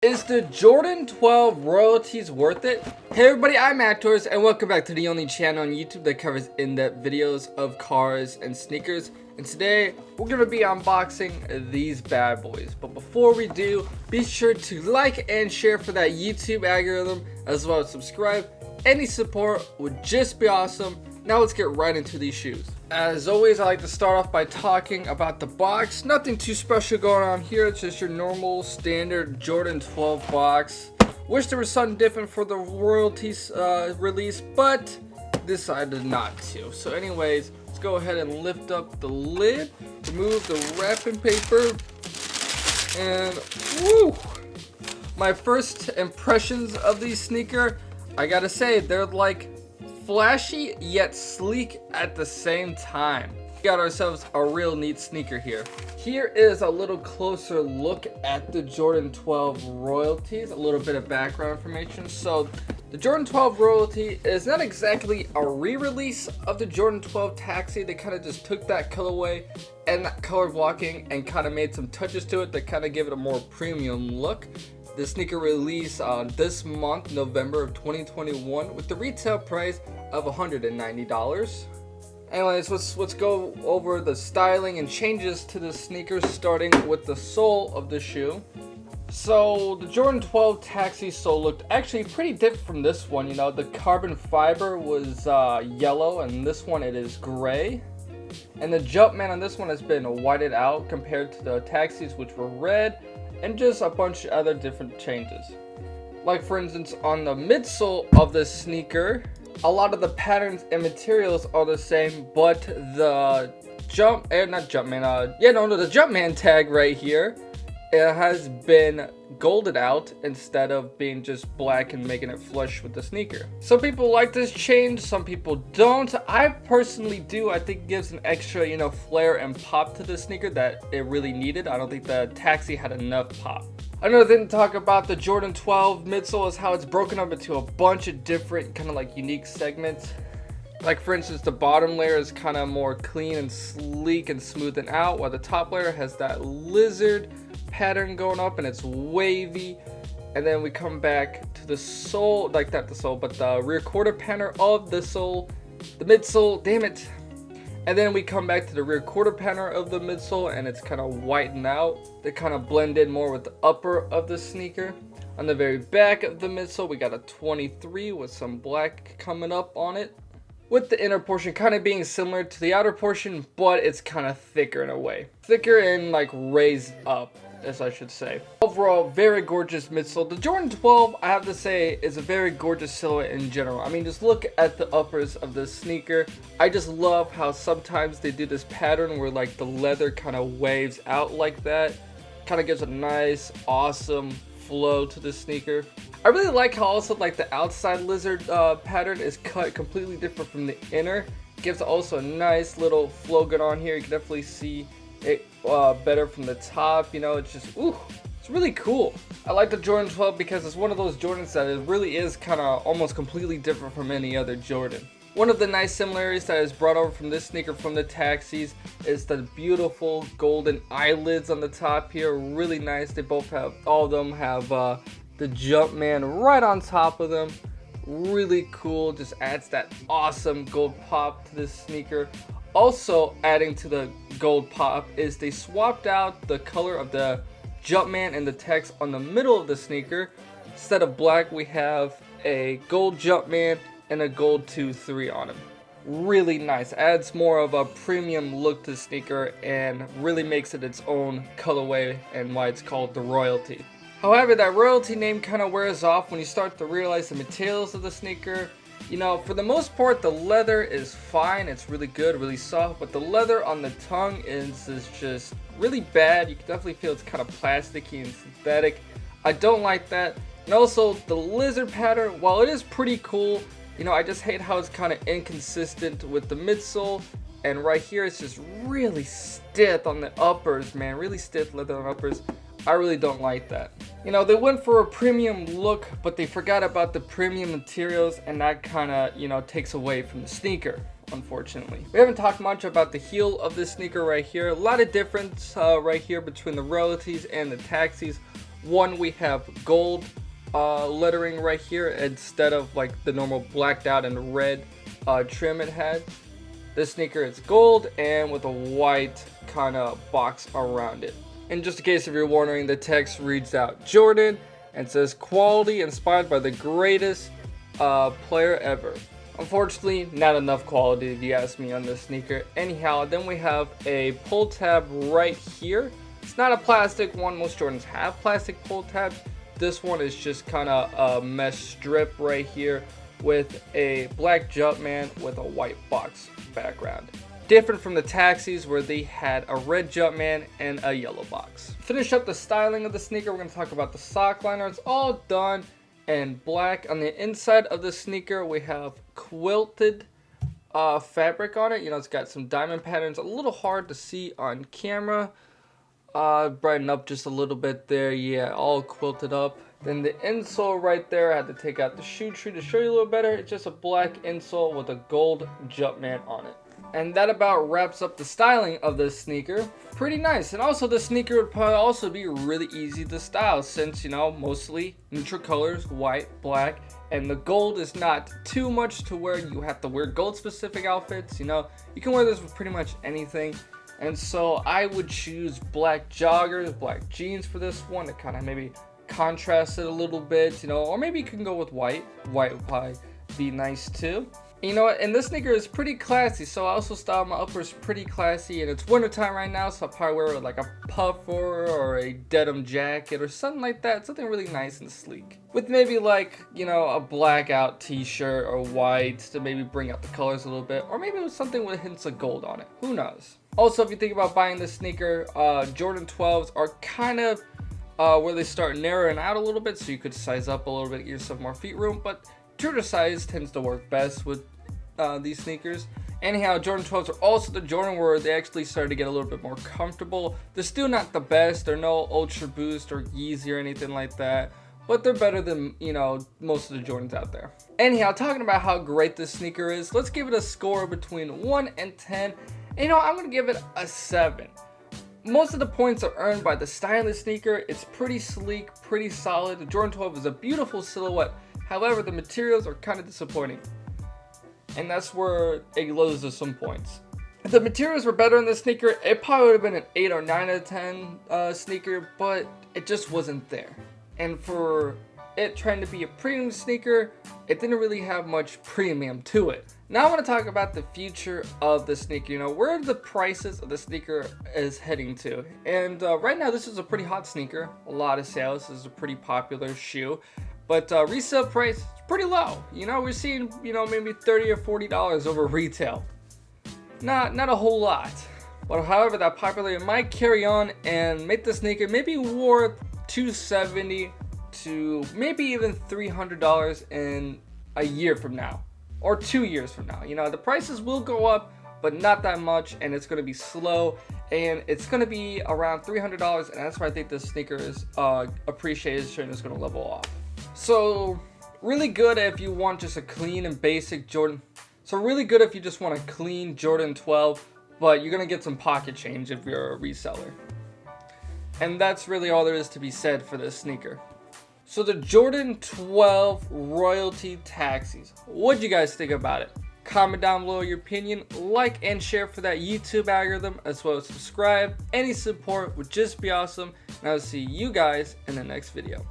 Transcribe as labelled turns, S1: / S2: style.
S1: Is the Jordan 12 royalties worth it? Hey everybody, I'm Actors and welcome back to the only channel on YouTube that covers in-depth videos of cars and sneakers. And today we're going to be unboxing these bad boys. But before we do, be sure to like and share for that YouTube algorithm, as well as subscribe. Any support would just be awesome. Now let's get right into these shoes. As always, I like to start off by talking about the box. Nothing too special going on here. It's just your normal standard Jordan 12 box. Wish there was something different for the royalties release, but decided not to. So anyways, let's go ahead and lift up the lid, remove the wrapping paper, and woo! My first impressions of these sneakers, I gotta say, they're like flashy yet sleek at the same time. We got ourselves a real neat sneaker here. Here is a little closer look at the Jordan 12 royalties, a little bit of background information. So the Jordan 12 royalty is not exactly a re-release of the Jordan 12 Taxi. They kind of just took that colorway and that color blocking and kind of made some touches to it that kind of give it a more premium look. The sneaker released this month, November of 2021, with the retail price of $190. Anyways, let's go over the styling and changes to the sneakers, starting with the sole of the shoe. So the Jordan 12 Taxi sole looked actually pretty different from this one. You know, the carbon fiber was yellow, and this one it is gray. And the Jumpman on this one has been whited out compared to the Taxis, which were red, and just a bunch of other different changes. Like for instance, on the midsole of this sneaker, a lot of the patterns and materials are the same, but the the Jumpman tag right here, it has been golded out instead of being just black and making it flush with the sneaker. Some people like this change, some people don't. I personally do. I think it gives an extra, flair and pop to the sneaker that it really needed. I don't think the Taxi had enough pop. Another thing to talk about the Jordan 12 midsole is how it's broken up into a bunch of different kind of like unique segments. Like for instance, the bottom layer is kind of more clean and sleek and smoothed out, while the top layer has that lizard pattern going up and it's wavy. And then we come back to the sole, like not the sole, but the rear quarter panel of the sole, the midsole, damn it. And then we come back to the rear quarter panel of the midsole and it's kind of whitened out. They kind of blend in more with the upper of the sneaker. On the very back of the midsole, we got a 23 with some black coming up on it, with the inner portion kind of being similar to the outer portion, but it's kind of thicker in a way. Thicker and like raised up, as I should say. Overall, very gorgeous midsole. The Jordan 12, I have to say, is a very gorgeous silhouette in general. I mean, just look at the uppers of this sneaker. I just love how sometimes they do this pattern where like the leather kind of waves out like that. Kind of gives a nice, awesome flow to the sneaker. I really like how also like the outside lizard pattern is cut completely different from the inner. Gives also a nice little flow going on here. You can definitely see it better from the top. It's just it's really cool. I like the Jordan 12 because it's one of those Jordans that it really is kind of almost completely different from any other Jordan. One of the nice similarities that is brought over from this sneaker from the Taxis is the beautiful golden eyelids on the top here. Really nice. They both have, all of them have the Jumpman right on top of them. Really cool. Just adds that awesome gold pop to this sneaker. Also adding to the gold pop is they swapped out the color of the Jumpman and the text on the middle of the sneaker. Instead of black, we have a gold Jumpman and a gold 2-3 on him. Really nice. Adds more of a premium look to the sneaker and really makes it its own colorway, and why it's called the royalty. However, that royalty name kind of wears off when you start to realize the materials of the sneaker. For the most part, the leather is fine. It's really good, really soft, but the leather on the tongue is just really bad. You can definitely feel it's kind of plasticky and synthetic. I don't like that. And also the lizard pattern, while it is pretty cool, I just hate how it's kind of inconsistent with the midsole. And right here, it's just really stiff on the uppers, man. Really stiff leather on uppers. I really don't like that. They went for a premium look, but they forgot about the premium materials, and that kind of, takes away from the sneaker, unfortunately. We haven't talked much about the heel of this sneaker right here. A lot of difference right here between the royalties and the Taxis. One, we have gold lettering right here instead of like the normal blacked out and red trim it had. This sneaker is gold and with a white kind of box around it. And just in case if you're wondering, the text reads out Jordan and says quality inspired by the greatest player ever. Unfortunately, not enough quality if you ask me on this sneaker. Anyhow, then we have a pull tab right here. It's not a plastic one. Most Jordans have plastic pull tabs. This one is just kind of a mesh strip right here with a black Jumpman with a white box background. Different from the Taxis where they had a red Jumpman and a yellow box. Finish up the styling of the sneaker, we're going to talk about the sock liner. It's all done in black. On the inside of the sneaker we have quilted fabric on it. You know, it's got some diamond patterns, a little hard to see on camera. Brighten up just a little bit there. Yeah, all quilted up. Then the insole right there, I had to take out the shoe tree to show you a little better. It's just a black insole with a gold Jumpman on it. And that about wraps up the styling of this sneaker. Pretty nice. And also the sneaker would probably also be really easy to style since, you know, mostly neutral colors, white, black, and the gold is not too much to where you have to wear gold specific outfits. You know, you can wear this with pretty much anything. And so I would choose black joggers, black jeans for this one to kind of maybe contrast it a little bit, you know, or maybe you can go with white. White would probably be nice too. You know what, and this sneaker is pretty classy, so I also style my uppers pretty classy, and it's wintertime right now, so I'll probably wear like a puffer or a denim jacket or something like that, something really nice and sleek. With maybe like, you know, a blackout t-shirt or white to maybe bring out the colors a little bit, or maybe with something with hints of gold on it, who knows. Also, if you think about buying this sneaker, Jordan 12s are kind of where they start narrowing out a little bit, so you could size up a little bit, get yourself more feet room, but Jordan size tends to work best with these sneakers. Anyhow, Jordan 12s are also the Jordan where they actually started to get a little bit more comfortable. They're still not the best. They're no Ultra Boost or Yeezy or anything like that, but they're better than, you know, most of the Jordans out there. Anyhow, talking about how great this sneaker is, let's give it a score between 1 and 10. And, you know, I'm going to give it a 7. Most of the points are earned by the style of the sneaker. It's pretty sleek, pretty solid. The Jordan 12 is a beautiful silhouette. However, the materials are kind of disappointing. And that's where it loses some points. If the materials were better in this sneaker, it probably would have been an 8 or 9 out of 10 sneaker, but it just wasn't there. And for it trying to be a premium sneaker, it didn't really have much premium to it. Now I want to talk about the future of the sneaker, you know, where the prices of the sneaker is heading to. And right now this is a pretty hot sneaker, a lot of sales, this is a pretty popular shoe. But resale price is pretty low. You know, we're seeing, you know, maybe $30 or $40 over retail. Not a whole lot. But however, that popularity might carry on and make the sneaker maybe worth $270 to maybe even $300 in a year from now. Or 2 years from now. You know, the prices will go up, but not that much, and it's going to be slow. And it's going to be around $300, and that's why I think this sneaker's appreciation is going to level off. So really good if you want just a clean and basic Jordan. So really good if you just want a clean Jordan 12, but you're going to get some pocket change if you're a reseller. And that's really all there is to be said for this sneaker. So the Jordan 12 Royalty Taxis. What'd you guys think about it? Comment down below your opinion, like and share for that YouTube algorithm, as well as subscribe. Any support would just be awesome. And I'll see you guys in the next video.